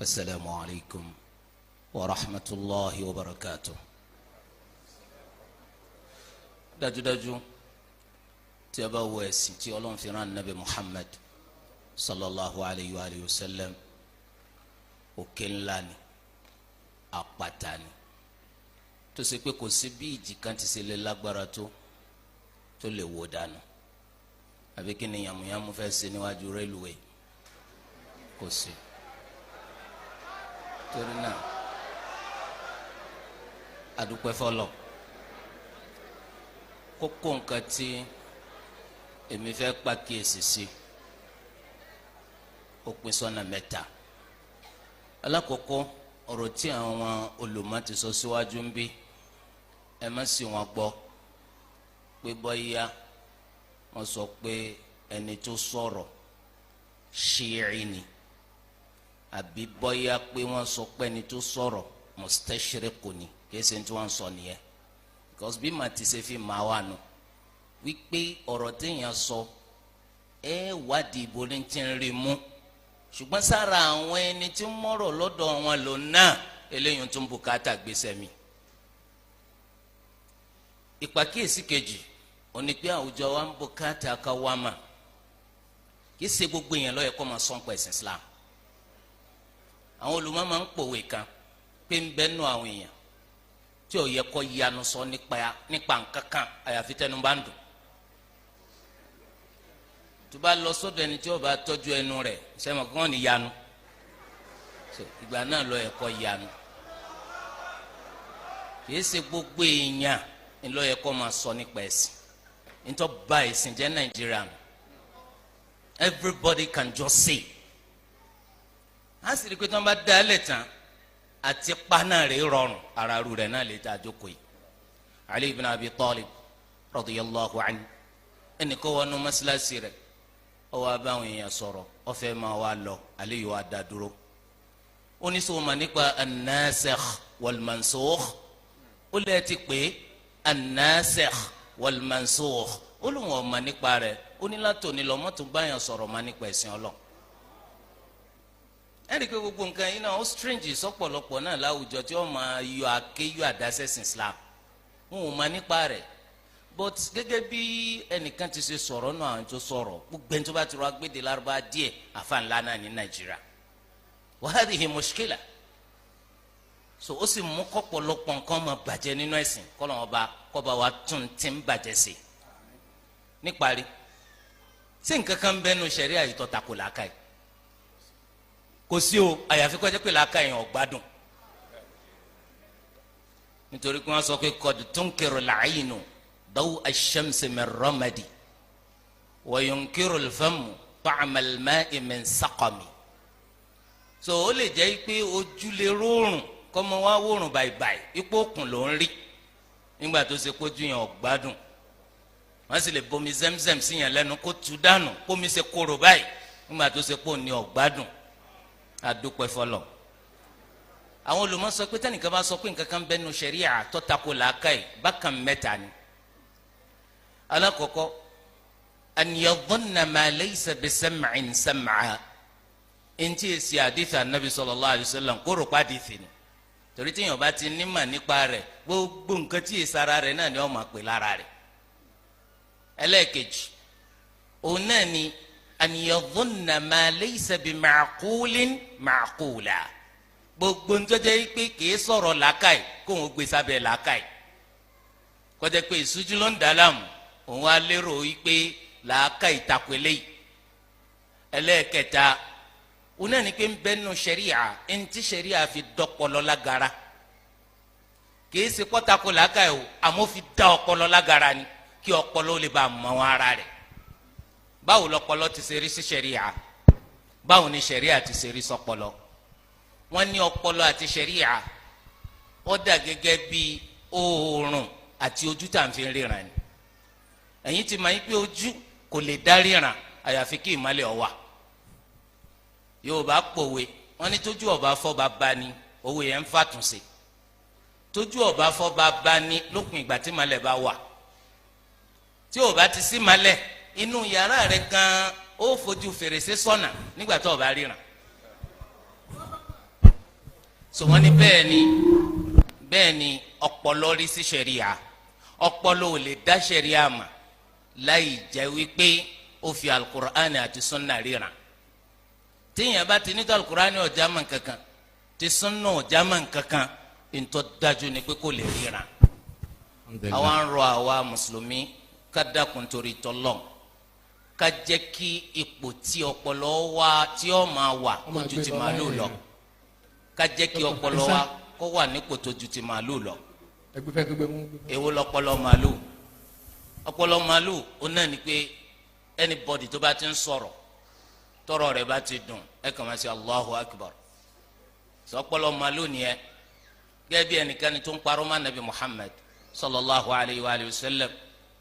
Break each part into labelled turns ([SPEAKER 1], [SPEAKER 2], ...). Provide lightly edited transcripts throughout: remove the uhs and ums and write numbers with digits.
[SPEAKER 1] السلام عليكم ورحمة الله وبركاته. dájúdájú tí a bá wo ẹ̀sìn tí Ọlọ́run fi rán Nabi Muhammad sallallahu alayhi wa sallam, òkè ńlá ni, àpáta ni, tó ṣe pé kò sí bí ìjì kan ti ṣe lè lágbára tó lè wó dànù. àbí kí ni yàmùyàmù fẹ́ ṣe níwájú rélùwé? kò sí. torí náà adúpẹ́ fọlọ́. kókó nǹkan tí èmi fẹ́ pàkíyèsí sí ó pín sọ́nà mẹ́ta. alákọ̀ọ́kọ́, ọ̀rọ̀ tí àwọn olùmọ̀ ti sọ síwájú ń bí, ẹ má sì wọ́n gbọ́ pé bọ́yá wọ́n sọ pé ẹni tó sọ̀rọ̀ ṣíì ni, àbí bọ́yá pé wọ́n sọ pé ẹni tó sọ̀rọ̀ mustashriqu ni. kìí ṣe tí wọ́n sọ nìyẹn, because bí màá ti ṣe fi máa wà nù wípé ọ̀rọ̀ téèyàn sọ wádìí ibo ní ti ń rí mú, ṣùgbọ́n sára àwọn ẹni tí ń mọ̀rọ̀ lọ́dọ̀ wọn lò náà eléyìí tó ń bùkátà gbèsè mi. ìpàkíyèsí kejì òní pé àwùjọ wa ń bùkátà ká wá mà, kì í ṣe gbogbo èèyàn ló yẹ kó máa sọ nípa ẹ̀sìn Islam. àwọn olùmọ̀ máa ń pòwe kan pé ń bẹ nù àwọn èèyàn tí ò yẹ kó yanu sọ nípa nǹkan kan àyàfi tẹnu bá ń dùn. tó bá lọ sọ́dọ̀ ẹni tí ó bá tọ́jú ẹnu rẹ̀ sẹ́wọ̀n kí wọ́n ní yanu, ìgbà náà ló yẹ kó yanu. kì í ṣe gbogbo èèyàn ni ló yẹ kó máa sọ nípa ẹ̀sìn. nítorí bá ẹ̀sìn jẹ́ Nàìjíríà, everybody can just say. á sì rí i pé tí wọ́n bá dá ẹ lẹ̀ tán àti kpaná rẹ̀ rọrùn, ara ru rẹ̀ náà lè ta àjókòó yìí. Ali ibn Abi Talib radiyallahu anhu, ẹnì kó wọnú mọ́sálásí rẹ̀ ó wá bá àwọn èèyàn sọ̀rọ̀, ó fẹ́ máa wá lọ, Ali yìí wá dá dúró. ó ní sọ ma nípa an-nasikh wal-mansukh, ó lè ti pé an-nasikh wal-mansukh, ó lóun ọ̀ ma nípa rẹ̀, ó ní látòní lọ mọ́tò báyàn sọ̀rọ̀ ma nípa ẹ̀sìn Ọlọ́run. ẹnì pé gbogbo nǹkan yìí náà ó strange sọ́pọ̀lọpọ̀ náà láwùjọ tí wọ́n máa yọ àkéyọ àdásẹ́sìn Islam, wọn ò ma nípa rẹ̀. but gẹ́gẹ́ bí ẹnìkan ti ṣe sọ̀rọ̀ náà àwọn tó sọ̀rọ̀, gbogbo ẹni tó bá ti rọ agbéde lárúbá díẹ̀ àfàǹlá náà ní Nàìjíríà. wa hadhihi mushkila. so ó sì mú kọ́pọ̀lọpọ̀ nǹkan máa bàjẹ́ nínú ẹ̀sìn, kọ́ba wa tún ti ń bàjẹ́ sí. níparí, ṣé nǹkan kan bẹ́nu ṣẹ̀ríà yìí tó tako làákàyè? kò sí o, àyàfi kó jẹ́ pé làákàyè yẹn ò gbádùn. nítorí pé wọ́n sọ pé qad tunkiru al-aynu daw ash-shamsi min ramadi wa yunkiru al-famu ta'ma al-ma'i min saqami. so ó lè jẹ́ pé ojú lè rọrùn kọ́mọ wá wòrùn báyìí ipò òkun ló ń rí nígbà tó ṣe kójú yẹn ò gbádùn. wọ́n sì lè bomi Zemzem sí yẹn lẹ́nu kó tu dànù kómi ṣe kóró báyìí nígbà tó ṣe pò ní ò gbádùn. adúpẹ́ fọlọ́. àwọn olùmọ̀ sọ pé tẹ́nìkan bá sọ pé nǹkan kan bẹ́ẹ̀ nu ṣẹ̀ríà tó tako làákàyè bákan mẹ́ta ni. alákọ̀ọ́kọ́, an yadhunna ma laysa bisam'in sam'a, ntí èsì àdìsí anabi sallallahu alayhi wa sallam kó rò pa àdìsí ni. torí tíyàn bá ti nímọ̀ nípa rẹ̀ gbogbo nǹkan tí èsì ara rẹ̀ náà ni wọ́n máa pè lára rẹ̀. ẹlẹ́ẹ̀kejì, òun náà ni an yadhunna ma laysa bima'qulin ma'qula, gbogbo ntọ́jẹ́ yìí pé kìí sọ̀rọ̀ làákàyè kó wọn gbé sábẹ́ làákàyè. kọjá pé ìṣújú ló ń dà láàmú, òun wá lérò yìí pé làákàyè takò eléyìí. ẹlẹ́ẹ̀kẹta, òun náà ni pé ń bẹ́nu ṣẹ̀ríà ntí ṣẹ̀ríà fi dọ́pọlọ lágara, kìí ṣe pọ́tàkó làákàyè o, àmọ́ fi dá ọpọlọ lágara ni kí ọpọlọ lè bá mọ wọn ara rẹ̀. báwo lọpọlọ ti ṣe rí sí ṣẹ̀ríà? báwo ni ṣẹ̀ríà ti ṣe rí sọpọlọ? wọ́n ní ọpọlọ àti ṣẹ̀ríà ó dà gẹ́gẹ́ bí oòrùn àti ojú tá à ń fi ríran ni. ẹ̀yin ti máa ń pé ojú kò lè dá ríran àyàfi kí ìmọ́lẹ̀ ó wà. Yorùbá pòwe wọ́n ní tójú ọba fọba bá ní òwe yẹn ń fàtúnṣe. tójú ọba fọba bá ní lópin ìgbà tí ìmọ́lẹ̀ bá wà. tí ò bá ti sí ìmọ́lẹ̀, inú yàrá rẹ̀ gan ó fojú fèrèsé sọ́nà nígbà tó o bá ríran. so wọ́n ní bẹ́ẹ̀ ni ọpọlọ rí sí ṣẹ̀ríà ọpọlọ ò lè dá ṣẹ̀ríà mà láì jẹ́ wípé ó fi alukur'ani àti sunna ríran tíyẹn bá ti ní tó alukur'ani ọjà mọ̀ kankan tí sunna ọjà mọ̀ kankan ntọ́ dájú ni pé kò lè ríran àwa ń rọ àwa mùsùlùmí ká dákun torí tọ́lọ̀ ká jẹ́ kí ipò tí ọpọlọ wa tí ó máa wà kó ju ti màálù lọ ká jẹ́ kí ọpọlọ wa kó wà nípò tó ju ti màálù lọ èwo lọpọlọ màálù ọpọlọ màálù ó náà ni pé anybody tó bá ti ń sọ̀rọ̀ tọrọ rẹ̀ bá ti dùn ẹ kàn máa ṣe Allahu Akbar sọ ọpọlọ màálù nìyẹn gẹ́gẹ́ bí ẹnìkan tó ń parọ́ mọ́ anabi Muhammad sallallahu alayhi wa sallam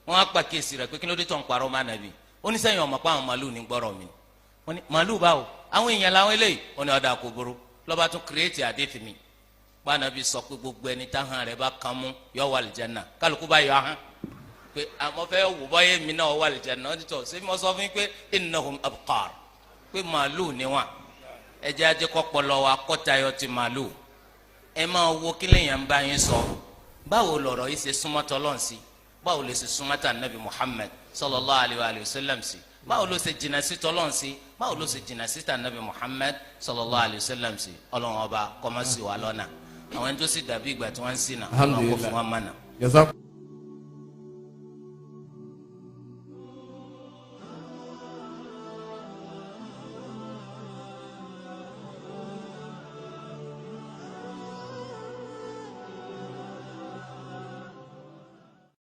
[SPEAKER 1] wọ́n á pa kéésì rẹ̀ pé kí ló dé tó ń parọ́ mọ́ anabi ó ní sẹ́yìn ọmọ pa àwọn màálù ní gbọ́rọ̀ mi wọ́n ní màálù báwo àwọn èèyàn làwọn eléyìí wọ́n ní ọ̀dà kò burú lọ́ba tún kírètì àdéfì mi bá anabi sọ pé gbogbo ẹni táhàn rẹ̀ bá kàn mú yọ wà lìjánà kálukú bá yọ ahán pé àmọ́ fẹ́ wò bọ́yé mi náà wà lìjánà wọ́n ti tọ̀ ṣé mo sọ fún yín pé innahum abqar pé màálù ni wọn ẹjẹ́ ajẹ́ kọ́pọ̀lọ́ wa kọ́tayọ ti màálù ẹ máa wo kí lèèyàn ń bá yín sọ báwo lọ̀rọ̀ yìí ṣe súnmọ́ tọ́lọ́n sí báwo lè ṣe súnmọ́ tà nàbì Muhammad sallallahu alayhi wa sallam sí báwo ló ṣe jìnnà sí tọ́lọ́n sí báwo ló ṣe jìnnà sí tà nàbì Muhammad sallallahu alayhi wa sallam sí ọlọ́run ọba kọ́mọ́sí wa lọ́nà àwọn ẹni tó sì dàbí ìgbà tí wọ́n ń sìn náà ọlọ́run kò fún wọn mọ̀nà.